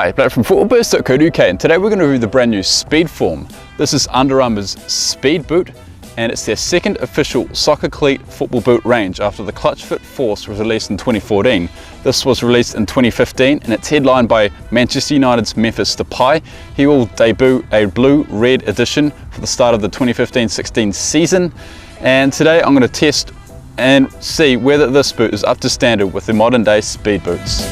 Hi, Black from footballburst.co.uk, and today we're going to review the brand new SpeedForm. This is Under Armour's speed boot, and it's their second official soccer cleat football boot range after the Clutch Fit Force was released in 2014. This was released in 2015, and it's headlined by Manchester United's Memphis Depay. He will debut a blue-red edition for the start of the 2015-16 season, and today I'm going to test and see whether this boot is up to standard with the modern day speed boots.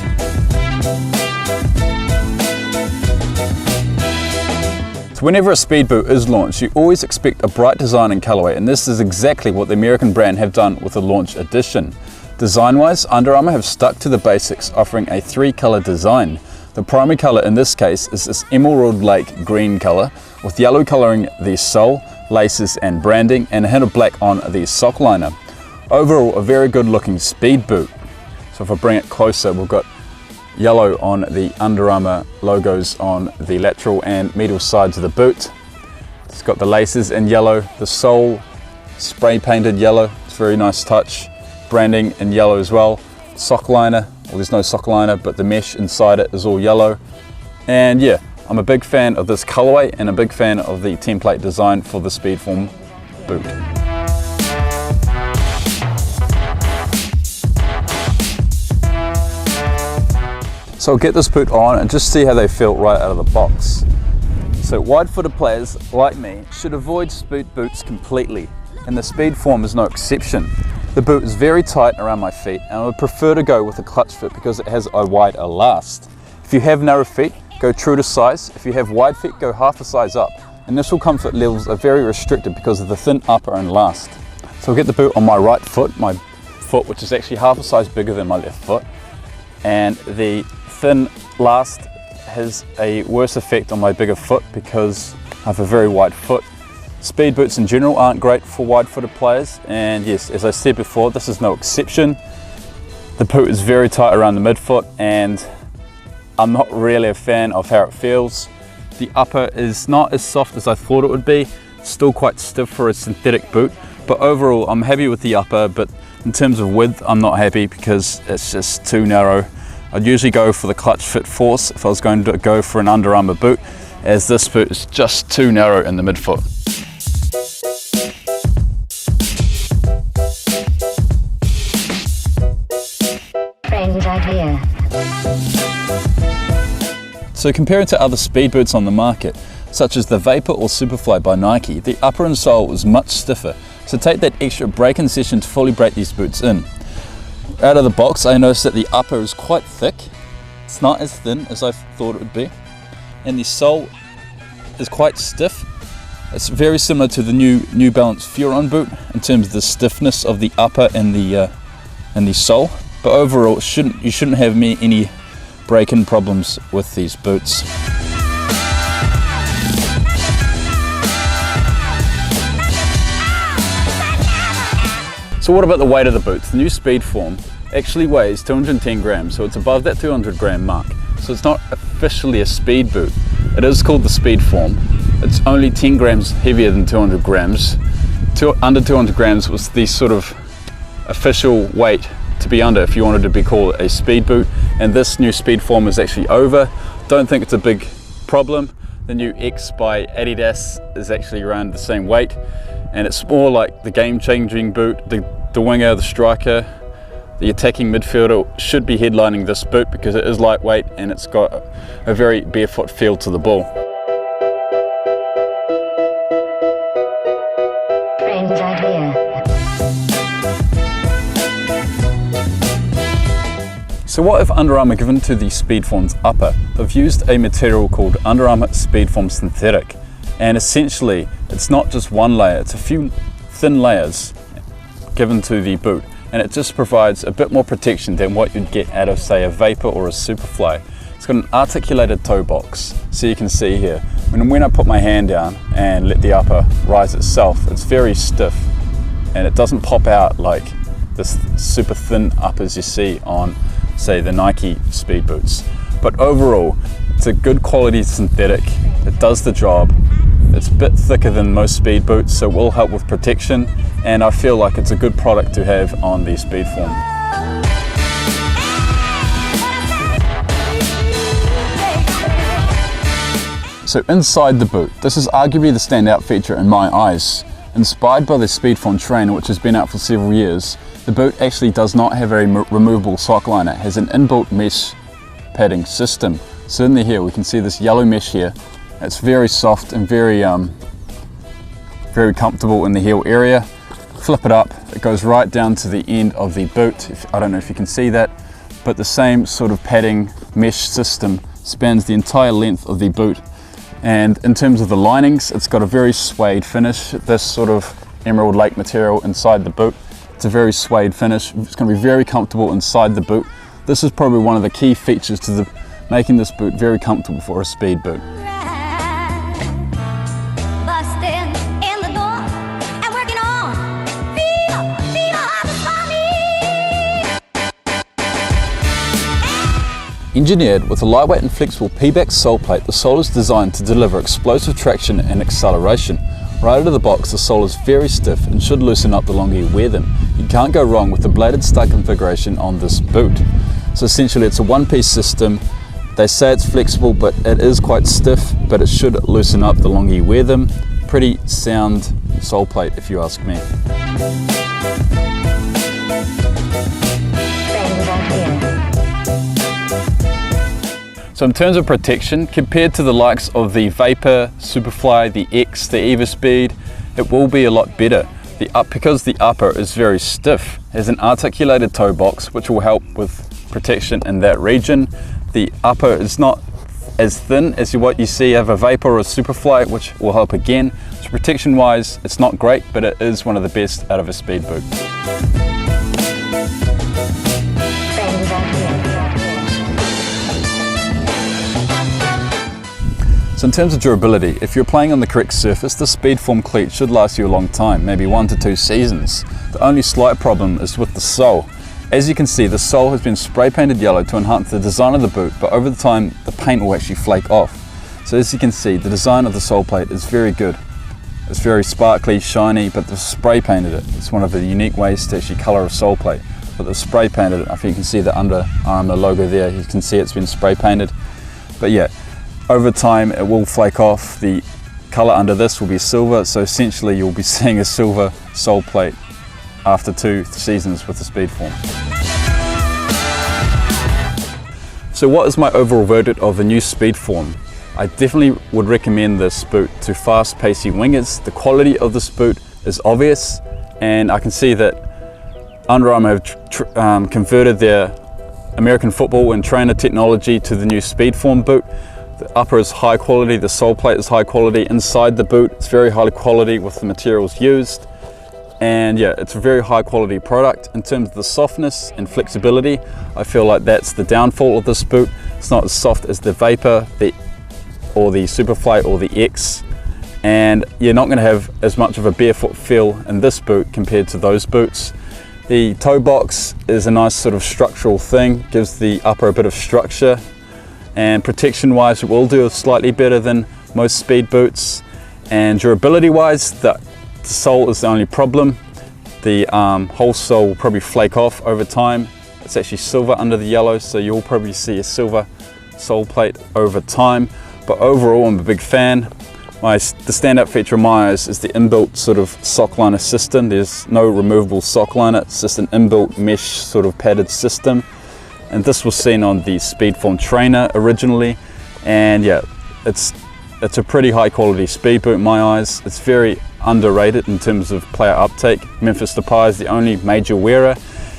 So whenever a speed boot is launched, you always expect a bright design and colorway, and this is exactly what the American brand have done with the launch edition. Design-wise, Under Armour have stuck to the basics, offering a 3-color design. The primary color in this case is this Emerald Lake green color, with yellow coloring the sole, laces and branding, and a hint of black on the sock liner. Overall, a very good looking speed boot. So if I bring it closer, we've got yellow on the Under Armour logos on the lateral and medial sides of the boot. It's got the laces in yellow, the sole spray painted yellow, it's a very nice touch. Branding in yellow as well. Sock liner, well, there's no sock liner, but the mesh inside it is all yellow. And yeah, I'm a big fan of this colorway and a big fan of the template design for the SpeedForm boot. So I'll get this boot on and just see how they feel right out of the box. So wide-footed players like me should avoid speed boots completely, and the SpeedForm is no exception. The boot is very tight around my feet, and I would prefer to go with a clutch fit because it has a wider last. If you have narrow feet, go true to size. If you have wide feet, go half a size up. Initial comfort levels are very restricted because of the thin upper and last. So I'll get the boot on my right foot, my foot which is actually half a size bigger than my left foot, and the thin last has a worse effect on my bigger foot because I have a very wide foot. Speed boots in general aren't great for wide-footed players, and yes, as I said before, this is no exception. The boot is very tight around the midfoot, and I'm not really a fan of how it feels. The upper is not as soft as I thought it would be. It's still quite stiff for a synthetic boot, but overall I'm happy with the upper, but in terms of width I'm not happy because it's just too narrow. I'd usually go for the Clutch Fit Force if I was going to go for an Under Armour boot, as this boot is just too narrow in the midfoot. So compared to other speed boots on the market, such as the Vapor or Superfly by Nike, the upper and sole is much stiffer, so take that extra break-in session to fully break these boots in. Out of the box, I noticed that the upper is quite thick. It's not as thin as I thought it would be, and the sole is quite stiff. It's very similar to the New Balance Furon boot in terms of the stiffness of the upper and the sole. But overall, you shouldn't have any break-in problems with these boots. So what about the weight of the boots? The new SpeedForm actually weighs 210 grams, so it's above that 200 gram mark. So it's not officially a speed boot. It is called the SpeedForm. It's only 10 grams heavier than 200 grams. Under 200 grams was the sort of official weight to be under if you wanted to be called a speed boot, and this new SpeedForm is actually over. Don't think it's a big problem. The new X by Adidas is actually around the same weight, and it's more like the game-changing boot. The winger, the striker, the attacking midfielder should be headlining this boot because it is lightweight and it's got a very barefoot feel to the ball. So what if Under Armour given to the SpeedForm's upper? They've used a material called Under Armour SpeedForm Synthetic, and essentially it's not just one layer, it's a few thin layers given to the boot, and it just provides a bit more protection than what you'd get out of, say, a Vapor or a Superfly. It's got an articulated toe box, so you can see here, when I put my hand down and let the upper rise itself, it's very stiff and it doesn't pop out like this super thin uppers you see on, say, the Nike speed boots. But overall, it's a good quality synthetic, it does the job. It's a bit thicker than most speed boots, so it will help with protection, and I feel like it's a good product to have on the SpeedForm. So inside the boot, this is arguably the standout feature in my eyes. Inspired by the SpeedForm trainer, which has been out for several years, the boot actually does not have a removable sock liner. It has an inbuilt mesh padding system. So in the here we can see this yellow mesh here. It's very soft and very comfortable in the heel area. Flip it up, it goes right down to the end of the boot. I don't know if you can see that, but the same sort of padding mesh system spans the entire length of the boot. And in terms of the linings, it's got a very suede finish. This sort of emerald lake material inside the boot. It's a very suede finish. It's going to be very comfortable inside the boot. This is probably one of the key features to making this boot very comfortable for a speed boot. Engineered with a lightweight and flexible P-back sole plate, the sole is designed to deliver explosive traction and acceleration. Right out of the box, the sole is very stiff and should loosen up the longer you wear them. You can't go wrong with the bladed stud configuration on this boot. So essentially it's a one-piece system. They say it's flexible, but it is quite stiff, but it should loosen up the longer you wear them. Pretty sound sole plate if you ask me. So in terms of protection, compared to the likes of the Vapor, Superfly, the X, the EvoSpeed, it will be a lot better. Because the upper is very stiff, it has an articulated toe box which will help with protection in that region. The upper is not as thin as what you see of a Vapor or a Superfly, which will help again. So protection wise, it's not great, but it is one of the best out of a speed boot. So in terms of durability, if you're playing on the correct surface, the SpeedForm cleat should last you a long time, maybe 1 to 2 seasons. The only slight problem is with the sole. As you can see, the sole has been spray painted yellow to enhance the design of the boot, but over the time the paint will actually flake off. So as you can see, the design of the sole plate is very good. It's very sparkly, shiny, but they've spray painted it. It's one of the unique ways to actually colour a sole plate. But they've spray painted it. I think you can see the Under Armour logo there. You can see it's been spray painted. But yeah, over time it will flake off. The colour under this will be silver, so essentially you'll be seeing a silver sole plate after 2 seasons with the SpeedForm. So what is my overall verdict of the new SpeedForm? I definitely would recommend this boot to fast pacey wingers. The quality of this boot is obvious, and I can see that Under Armour have converted their American football and trainer technology to the new SpeedForm boot. The upper is high quality, the sole plate is high quality. Inside the boot, it's very high quality with the materials used. And yeah, it's a very high quality product. In terms of the softness and flexibility, I feel like that's the downfall of this boot. It's not as soft as the Vapor or the Superfly or the X. And you're not going to have as much of a barefoot feel in this boot compared to those boots. The toe box is a nice sort of structural thing, gives the upper a bit of structure. And protection wise, it will do slightly better than most speed boots. And durability wise, the sole is the only problem. The whole sole will probably flake off over time. It's actually silver under the yellow, so you'll probably see a silver sole plate over time. But overall, I'm a big fan. The standout feature of my eyes is the inbuilt sort of sock liner system. There's no removable sock liner, it's just an inbuilt mesh sort of padded system. And this was seen on the SpeedForm trainer originally, and yeah, it's a pretty high quality speed boot in my eyes. It's very underrated in terms of player uptake. Memphis Depay is the only major wearer.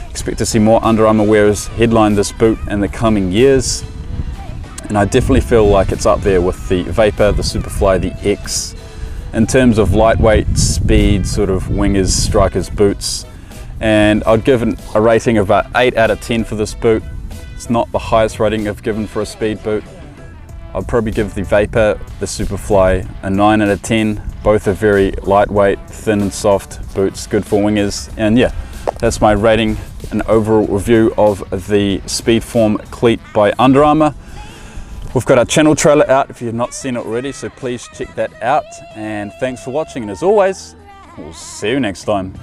Expect to see more Under Armour wearers headline this boot in the coming years, and I definitely feel like it's up there with the Vapor, the Superfly, the X in terms of lightweight, speed, sort of wingers, strikers boots. And I'd give a rating of about 8 out of 10 for this boot. It's not the highest rating I've given for a speed boot. I'd probably give the Vapor, the Superfly a 9 out of 10. Both are very lightweight, thin and soft boots, good for wingers. And yeah, that's my rating and overall review of the SpeedForm cleat by Under Armour. We've got our channel trailer out if you've not seen it already, so please check that out. And thanks for watching, and as always, we'll see you next time.